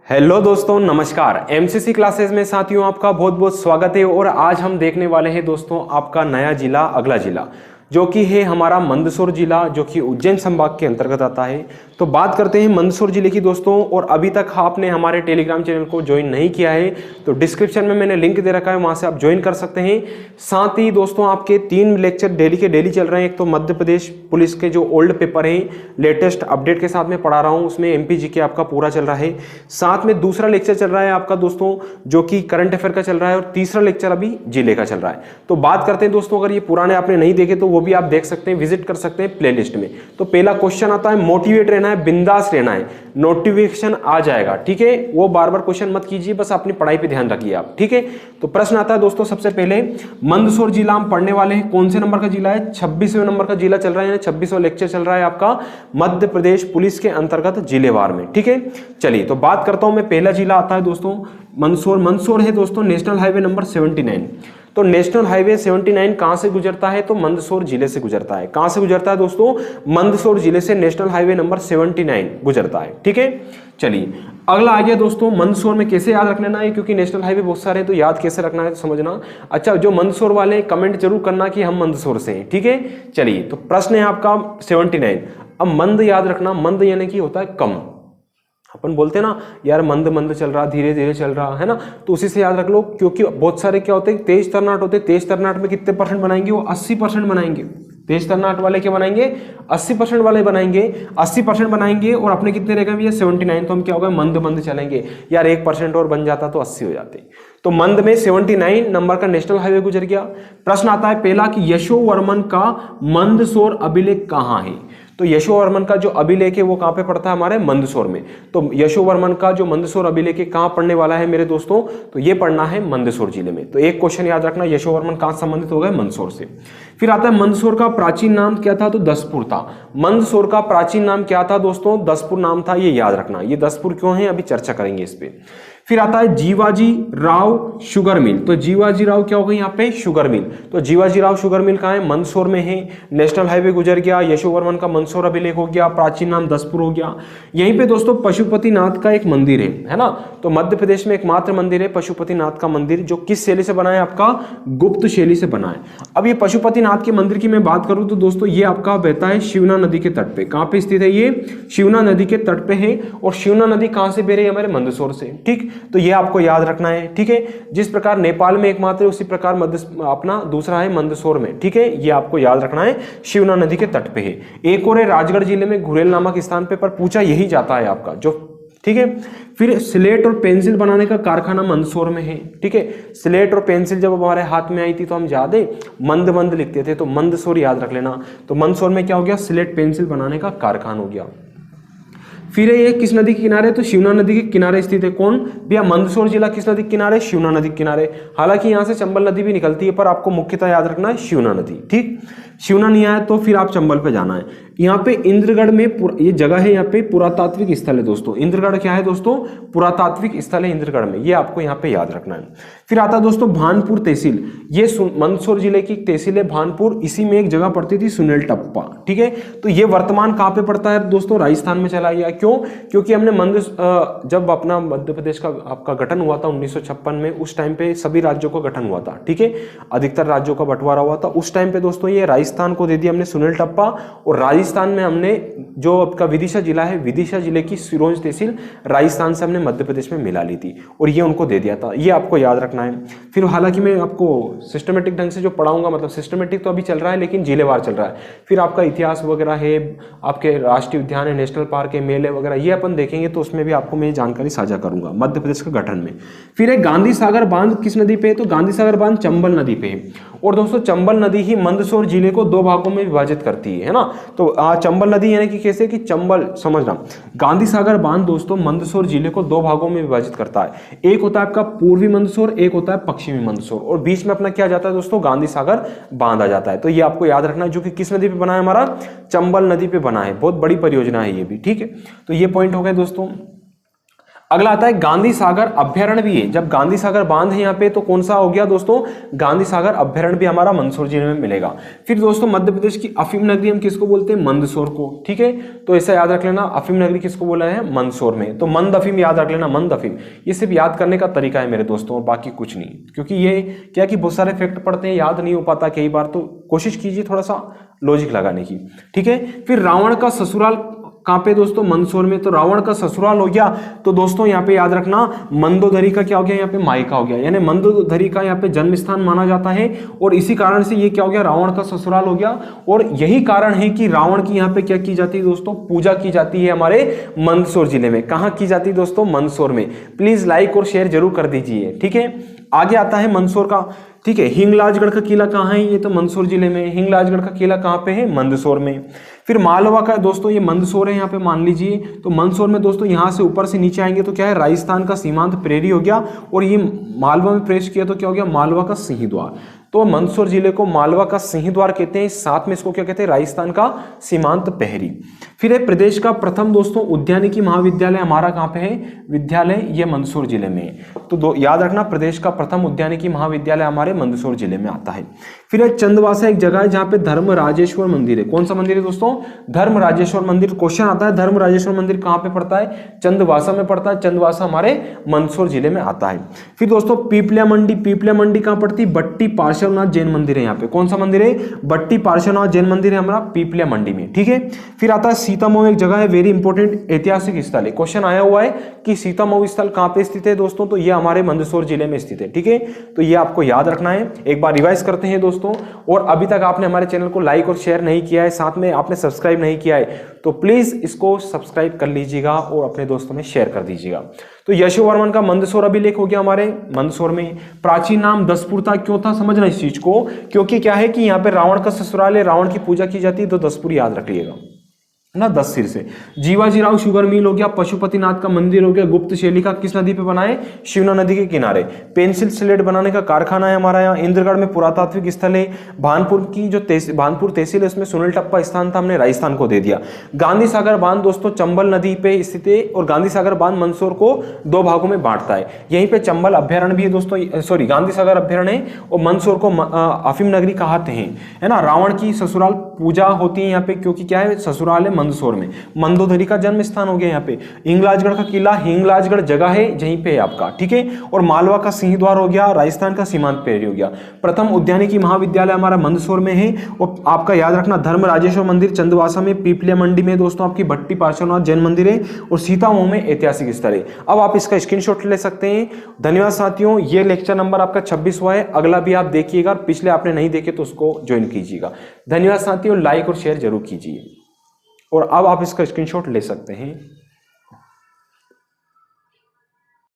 Hello दोस्तों, नमस्कार। MCC classes में साथियों आपका बहुत बहुत स्वागत है। और आज हम देखने वाले हैं दोस्तों आपका नया जिला, अगला जिला जो कि है हमारा मंदसौर जिला, जो कि उज्जैन संभाग के अंतर्गत आता है। तो बात करते हैं मंदसौर जिले की दोस्तों। और अभी तक आपने हमारे टेलीग्राम चैनल को ज्वाइन नहीं किया है तो डिस्क्रिप्शन में मैंने लिंक दे रखा है, वहां से आप ज्वाइन कर सकते हैं। साथ ही दोस्तों आपके 3 लेक्चर डेली के डेली चल रहे हैं। एक तो मध्य प्रदेश पुलिस के जो ओल्ड पेपर हैं लेटेस्ट अपडेट के साथ में पढ़ा रहा हूँ, उसमें एमपीजी के आपका पूरा चल रहा है। साथ में दूसरा लेक्चर चल रहा है आपका दोस्तों जो कि करंट अफेयर का चल रहा है, और तीसरा लेक्चर अभी जिले का चल रहा है। तो बात करते हैं दोस्तों, अगर ये पुराने आपने नहीं देखे तो वो भी आप देख सकते हैं, विजिट कर सकते हैं प्लेलिस्ट में। तो पहला क्वेश्चन आता है, मोटिवेट रहना है, बिंदास रहना है, नोटिफिकेशन आ जाएगा। ठीक है, वो बार बार क्वेश्चन मत कीजिए, बस अपनी पढ़ाई पे ध्यान रखिए आप। ठीक है, तो प्रश्न आता है दोस्तों सबसे पहले, मंदसौर जिला हम पढ़ने वाले हैं। कौन से नंबर का जिला है? 26वें नंबर का जिला चल रहा है, 26वां लेक्चर चल रहा है आपका मध्य प्रदेश पुलिस के अंतर्गत जिलेवार में। ठीक है, चलिए तो बात करता हूं मैं। पहला जिला आता है दोस्तों मंदसौर। मंदसौर है दोस्तों नेशनल हाईवे नंबर 79। तो नेशनल हाईवे 79 कहां से गुजरता है? तो मंदसौर जिले से गुजरता है। कहां से गुजरता है दोस्तों? मंदसौर जिले से नेशनल हाईवे नंबर 79 गुजरता है। ठीक है, चलिए अगला आ गया दोस्तों, मंदसौर में कैसे याद रख लेना है, क्योंकि नेशनल हाईवे बहुत सारे हैं तो याद कैसे रखना है तो समझना। अच्छा, जो मंदसौर वाले हैं कमेंट जरूर करना कि हम मंदसौर से हैं। ठीक है, चलिए तो प्रश्न है आपका 79। अब मंद याद रखना, मंद यानी कि होता है कम। अपन बोलते हैं ना यार मंद मंद चल रहा, धीरे धीरे चल रहा है ना, तो उसी से याद रख लो। क्योंकि बहुत सारे क्या होते हैं, तेज तरनाट होते हैं। तेज तरनाट में कितने परसेंट बनाएंगे? वो 80% बनाएंगे। तेज तरनाट वाले क्या बनाएंगे? 80% वाले बनाएंगे। 80% बनाएंगे और अपने कितने रहेगा भैया? 79। तो हम क्या होगा? मंद मंद चलेंगे। यार 1% और बन जाता तो 80 हो जाते। तो मंद में 79 नंबर का नेशनल हाईवे गुजर गया। प्रश्न आता है पहला कि यशोवर्मन का मंदसौर अभिलेख कहाँ है? तो यशोवर्मन का जो अभिलेख है वो कहां पे पड़ता है? हमारे मंदसौर में। तो यशोवर्मन का जो मंदसौर अभिलेख है कहां पढ़ने वाला है मेरे दोस्तों? तो ये पढ़ना है मंदसौर जिले में। तो एक क्वेश्चन याद रखना, यशोवर्मन कहां संबंधित हो गए? मंदसौर से। फिर आता है मंदसौर का प्राचीन नाम क्या था? तो दसपुर था। मंदसौर का प्राचीन नाम क्या था दोस्तों? दसपुर नाम था, ये याद रखना। ये दसपुर क्यों है अभी चर्चा करेंगे इस पे। फिर आता है जीवाजी राव शुगर मिल। तो जीवाजी राव क्या हो गई यहाँ पे? Sugar mill. तो जीवाजी राव शुगर मिल कहाँ है? मंदसौर में है। नेशनल हाईवे गुजर गया, यशोवर्मन का मंदसौर अभिलेख हो गया, प्राचीन नाम दसपुर हो गया। यहीं पे दोस्तों पशुपतिनाथ का एक मंदिर है ना। तो मध्य प्रदेश में एकमात्र मंदिर है पशुपतिनाथ का मंदिर, जो किस शैली से बना है? आपका गुप्त शैली से बना है। अब ये पशुपतिनाथ के मंदिर की मैं बात करूं तो दोस्तों ये आपका बहता है शिवना नदी के तट पे। कहां पे स्थित है ये? शिवना नदी के तट पे है। और शिवना नदी कहां से बह रही है? हमारे मंदसौर से। ठीक, तो ये आपको याद रखना है। ठीक है, जिस प्रकार नेपाल में एकमात्र उसी प्रकार मध्य अपना दूसरा है मंदसौर में। ठीक है, ये आपको याद रखना है, शिवना नदी के तट पे है। एक और है राजगढ़ जिले में घुरेल नामक स्थान पे, पर पूछा यही जाता है आपका जो। ठीक है, फिर स्लेट और पेंसिल बनाने का कारखाना मंदसौर में है। ठीक है, स्लेट और पेंसिल जब हमारे हाथ में आई थी तो हम ज्यादा मंद मंद लिखते थे, तो मंदसौर याद रख लेना। तो मंदसौर में क्या हो गया? स्लेट पेंसिल बनाने का कारखाना हो गया। फिर ये किस नदी के किनारे? तो शिवना नदी के किनारे स्थित है। कौन भैया? मंदसौर जिला किस नदी के किनारे? शिवना नदी के किनारे। हालांकि यहाँ से चंबल नदी भी निकलती है, पर आपको मुख्यतः याद रखना है शिवना नदी। ठीक, शिवना नहीं आया तो फिर आप चंबल पे जाना है। यहाँ पे इंद्रगढ़ में ये जगह है, यहाँ पे पुरातात्विक स्थल है दोस्तों। इंद्रगढ़ क्या है दोस्तों? पुरातात्विक स्थल है इंद्रगढ़ में, ये आपको यहाँ पे याद रखना है। फिर आता है दोस्तों भानपुर तहसील। ये मंदसौर जिले की तहसील है भानपुर। इसी में एक जगह पड़ती थी सुनेल टप्पा। ठीक है, तो ये वर्तमान कहाँ पे पड़ता है दोस्तों? राजस्थान में चला गया। क्यों? क्योंकि हमने जब अपना मध्य प्रदेश का आपका गठन हुआ था 1956 में, उस टाइम पे सभी राज्यों का गठन हुआ था। ठीक है, अधिकतर राज्यों का बंटवारा हुआ था उस टाइम पे दोस्तों। ये राजस्थान को दे दिया हमने सुनेल टप्पा, और राजस्थान में हमने जो आपका विदिशा जिला है, विदिशा जिले की सिरोंज तहसील राजस्थान से हमने मध्य प्रदेश में मिला ली थी, और ये उनको दे दिया था। ये आपको याद रखना है। फिर हालांकि मैं आपको सिस्टमेटिक ढंग से जो पढ़ाऊंगा, मतलब सिस्टमेटिक तो अभी चल रहा है लेकिन जिलेवार चल रहा है। फिर आपका इतिहास वगैरह है, आपके राष्ट्रीय उद्यान है, नेशनल पार्क है, मेले वगैरह, ये अपन देखेंगे। तो उसमें भी आपको मैं जानकारी साझा करूंगा मध्य प्रदेश के गठन में। फिर एक गांधी सागर बांध किस नदी पे है? तो गांधी सागर बांध चंबल नदी पे है। और दोस्तों चंबल नदी ही मंदसौर जिले को 2 भागों में विभाजित करती है ना। तो चंबल नदी यानी कि कैसे कि चंबल, समझना, गांधी सागर बांध दोस्तों मंदसौर जिले को 2 भागों में विभाजित करता है। एक होता है आपका पूर्वी मंदसौर, एक होता है पश्चिमी मंदसौर, और बीच में अपना क्या जाता है दोस्तों? गांधी सागर बांध आ जाता है। तो ये आपको याद रखना है, जो कि किस नदी पे बना है? हमारा चंबल नदी पे बना है। बहुत बड़ी परियोजना है ये भी। ठीक है, तो ये पॉइंट हो गए दोस्तों। अगला आता है गांधी सागर अभ्यारण्य भी है। जब गांधी सागर बांध है यहाँ पे तो कौन सा हो गया दोस्तों, गांधी सागर अभ्यारण्य भी हमारा मंदसौर जिले में मिलेगा। फिर दोस्तों मध्य प्रदेश की अफीम नगरी हम किसको बोलते हैं, मंदसौर को, ठीक है। तो ऐसा याद रख लेना, अफीम नगरी किसको बोला है, मंदसौर में। तो मंद अफीम याद रख लेना, मंद अफीम। ये सिर्फ याद करने का तरीका है मेरे दोस्तों, और बाकी कुछ नहीं, क्योंकि ये क्या कि बहुत सारे फैक्ट पढ़ते हैं, याद नहीं हो पाता कई बार, तो कोशिश कीजिए थोड़ा सा लॉजिक लगाने की, ठीक है। फिर रावण का ससुराल कहाँ पे दोस्तों, मंदसौर में। तो रावण का ससुराल हो गया, तो दोस्तों यहाँ पे याद रखना मंदोदरी का क्या हो गया, यहाँ पे मायका हो गया, यानी मंदोदरी का यहाँ पे जन्म स्थान माना जाता है, और इसी कारण से ये क्या हो गया, रावण का ससुराल हो गया। और यही कारण है कि रावण की यहाँ पे क्या की जाती है दोस्तों, पूजा की जाती है हमारे मंदसौर जिले में। कहाँ की जाती है दोस्तों, मंदसौर में। प्लीज लाइक और शेयर जरूर कर दीजिए, ठीक है। आगे आता है मंदसौर का, ठीक है, हिंगलाजगढ़ का किला कहाँ है, ये तो मंदसौर जिले में। हिंगलाजगढ़ का किला कहाँ पे है, मंदसौर में। फिर मालवा का दोस्तों ये मंदसौर है, यहाँ पे मान लीजिए। तो मंदसौर में दोस्तों यहाँ से ऊपर से नीचे आएंगे तो क्या है, राजस्थान का सीमांत प्रेरी हो गया, और ये मालवा में प्रवेश किया तो क्या हो गया, मालवा का सिंह द्वार। तो मंदसौर जिले को मालवा का सिंह द्वार कहते हैं, साथ में इसको क्या कहते हैं, राजस्थान का सीमांत प्रहरी। फिर है प्रदेश का प्रथम दोस्तों उद्यानिकी महाविद्यालय हमारा कहाँ पे है, विद्यालय ये मंदसौर जिले में है। तो याद रखना, प्रदेश का प्रथम उद्यानिकी महाविद्यालय हमारे मंदसौर जिले में आता है। फिर है चंदवासा, एक जगह है जहाँ पे धर्म राजेश्वर मंदिर है। कौन सा मंदिर है दोस्तों, धर्म राजेश्वर मंदिर। क्वेश्चन आता है धर्म राजेश्वर मंदिर कहाँ पे पड़ता है, चंदवासा में पड़ता है। चंदवासा हमारे मंदसौर जिले में आता है। फिर दोस्तों पीपल्या मंडी, पीपल्या मंडी कहाँ पड़ती है, बट्टी पार्श्वनाथ जैन मंदिर है यहाँ पे। कौन सा मंदिर है, बट्टी पार्श्वनाथ जैन मंदिर है हमारा पीपल्या मंडी में, ठीक है। फिर आता है सीतामऊ, एक जगह है, वेरी इंपॉर्टेंट ऐतिहासिक स्थल है। क्वेश्चन आया हुआ है कि सीतामऊ स्थल कहाँ पे स्थित है दोस्तों, तो ये हमारे मंदसौर जिले में स्थित है, ठीक है। तो ये आपको याद रखना है। एक बार रिवाइज करते हैं दोस्तों, और अभी तक आपने हमारे चैनल को लाइक और शेयर नहीं किया है, साथ में आपने सब्सक्राइब नहीं किया है, तो प्लीज इसको सब्सक्राइब कर लीजिएगा और अपने दोस्तों में शेयर कर दीजिएगा। तो यशोवर्मन का मंदसौर अभिलेख हो गया हमारे मंदसौर में। प्राचीन नाम दसपुर था, क्यों था समझना इस चीज को, क्योंकि क्या है कि यहाँ पे रावण का ससुराल है, रावण की पूजा की जाती है, तो दसपुर याद रखिएगा ना, 10 सिर से। जीवाजीराव शुगर मिल हो गया, पशुपतिनाथ का मंदिर हो गया, गुप्त शैली का किस नदी पे बना है, शिवना नदी के किनारे। पेंसिल स्लेट बनाने का कारखाना है हमारा यहाँ। इंद्रगढ़ में पुरातात्विक स्थल है। भानपुर की जो भानपुर तहसील है उसमें सुनील टप्पा स्थान था, हमने राजस्थान को दे दिया। गांधी सागर बांध दोस्तों चंबल नदी पे स्थित है, और गांधी सागर बांध मंदसौर को 2 भागों में बांटता है। यहीं पे चंबल अभ्यारण्य भी है दोस्तों, सॉरी गांधी सागर अभ्यारण्य है, और मंदसौर को अफीम नगरी कहते हैं, है ना। रावण की ससुराल पूजा होती है यहाँ पे, क्योंकि क्या है, ससुराल है मंदसौर में। मंदोदरी का जन्म स्थान हो गया यहाँ पे। हिंगलाजगढ़ का किला, हिंगलाजगढ़ जगह है जहीं पे है आपका, ठीक है। और मालवा का सिंह द्वार हो गया, राजस्थान का सीमांत प्रहरी हो गया। प्रथम उद्यानिकी महाविद्यालय हमारा मंदसौर में है। और आपका याद रखना धर्म राजेश्वर मंदिर चंदवासा में, पीपल्या मंडी में दोस्तों आपकी भट्टी पार्श्वनाथ जैन मंदिर है, और सीतामऊ में ऐतिहासिक स्थल है। अब आप इसका स्क्रीनशॉट ले सकते हैं। धन्यवाद साथियों, ये लेक्चर नंबर आपका 26वां है। अगला भी आप देखिएगा, पिछले आपने नहीं देखे तो उसको ज्वाइन कीजिएगा। धन्यवाद साथियों, लाइक और शेयर जरूर कीजिए, और अब आप इसका स्क्रीनशॉट ले सकते हैं।